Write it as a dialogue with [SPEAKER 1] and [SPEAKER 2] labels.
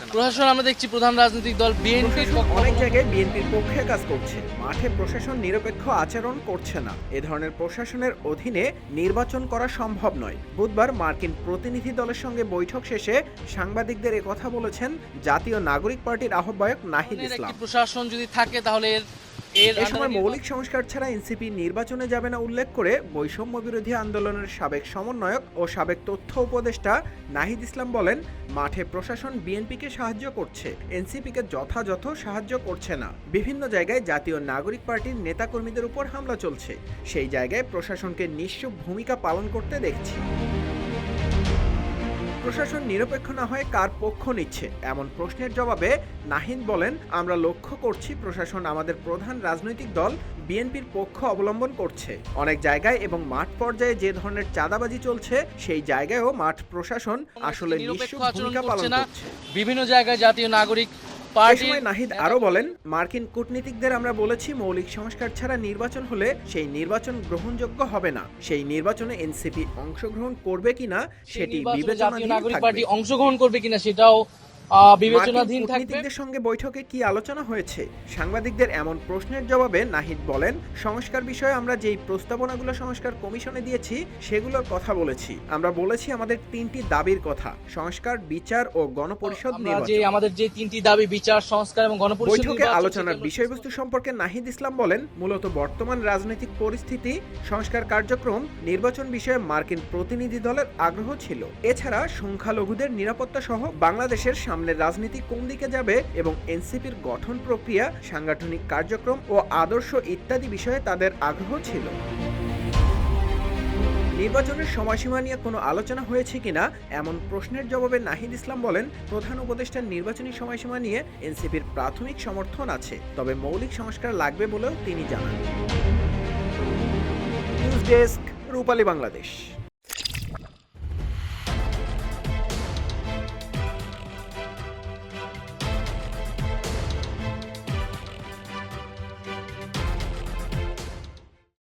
[SPEAKER 1] প্রশাসন আমরা দেখছি প্রধান রাজনৈতিক দল বিএনপি
[SPEAKER 2] অনেক জায়গায় বিএনপির পক্ষে কাজ করছে, মাঠে প্রশাসন নিরপেক্ষ আচরণ করছে না। এ ধরনের প্রশাসনের অধীনে নির্বাচন করা সম্ভব নয়। বুধবার মার্কিন প্রতিনিধি দলের সঙ্গে বৈঠক শেষে সাংবাদিকদের একথা বলেছেন জাতীয় নাগরিক পার্টির আহ্বায়ক নাহিদ ইসলাম।
[SPEAKER 1] প্রশাসন যদি থাকে তাহলে
[SPEAKER 2] এ সময় মৌলিক সংস্কার ছাড়া এনসিপি নির্বাচনে যাবে না উল্লেখ করে বৈষম্য বিরোধী আন্দোলনের সাবেক সমন্বয়ক ও সাবেক তথ্য উপদেষ্টা নাহিদ ইসলাম বলেন, মাঠে প্রশাসন বিএনপিকে সাহায্য করছে, এনসিপিকে যথাযথ সাহায্য করছে না। বিভিন্ন জায়গায় জাতীয় নাগরিক পার্টির নেতাকর্মীদের উপর হামলা চলছে, সেই জায়গায় প্রশাসনকে নিশ্চুপ ভূমিকা পালন করতে দেখছি। প্রশাসন নিরপেক্ষ না হয়ে কার পক্ষ নিচ্ছে এমন প্রশ্নের জবাবে নাহিদ বলেন, আমরা লক্ষ্য করছি প্রশাসন আমাদের প্রধান রাজনৈতিক দল বিএনপির পক্ষ অবলম্বন করছে। অনেক জায়গায় এবং মাঠ পর্যায়ে যে ধরনের চাঁদাবাজি চলছে সেই জায়গায়ও মাঠ প্রশাসন আসলে নিশ্চুপ ভূমিকা পালন করছে।
[SPEAKER 1] বিভিন্ন জায়গায় জাতীয় নাগরিক
[SPEAKER 2] নাহিদ আরো বলেন, মার্কিন কূটনীতিকদের আমরা বলেছি মৌলিক সংস্কার ছাড়া নির্বাচন হলে সেই নির্বাচন গ্রহণযোগ্য হবে না। সেই নির্বাচনে এনসিপি অংশগ্রহণ করবে কিনা সেটি বিবেচনাধীন থাকবে।
[SPEAKER 1] অংশগ্রহণ করবে কিনা সেটাও বিবেচনাধীন থাকবে।
[SPEAKER 2] কূটনীতিকদের সঙ্গে বৈঠকে কি আলোচনা হয়েছে? সাংবাদিকদের এমন প্রশ্নের জবাবে নাহিদ বলেন, সংস্কার বিষয়ে আমরা যেই প্রস্তাবনাগুলো সংস্কার কমিশনে দিয়েছি সেগুলোর কথা বলেছি। আমরা বলেছি আমাদের 3টি দাবির কথা: সংস্কার, বিচার ও গণপরিষদ নির্বাচন।
[SPEAKER 1] আমাদের যে 3টি দাবি বিচার, সংস্কার এবং গণপরিষদ।
[SPEAKER 2] বৈঠকে আলোচনার বিষয়বস্তু সম্পর্কে নাহিদ ইসলাম বলেন, মূলত বর্তমান রাজনৈতিক পরিস্থিতি, সংস্কার কার্যক্রম, নির্বাচন বিষয়ে মার্কিন প্রতিনিধি দলের আগ্রহ ছিল। এছাড়া সংখ্যালঘুদের নিরাপত্তা সহ বাংলাদেশের সামনের রাজনীতি কোন দিকে যাবে এবং এনসিপির গঠন প্রক্রিয়া, সাংগঠনিক কার্যক্রম ও আদর্শ ইত্যাদি বিষয়ে তাদের আগ্রহ ছিল। নির্বাচনের সময়সীমা নিয়ে কোনো আলোচনা হয়েছে কিনা এমন প্রশ্নের জবাবে নাহিদ ইসলাম বলেন, প্রধান উপদেষ্টার নির্বাচনী সময়সীমা নিয়ে এনসিপির প্রাথমিক সমর্থন আছে, তবে মৌলিক সংস্কার লাগবে বলেও তিনি জানান। নিউজ ডেস্ক, রূপালী বাংলাদেশ।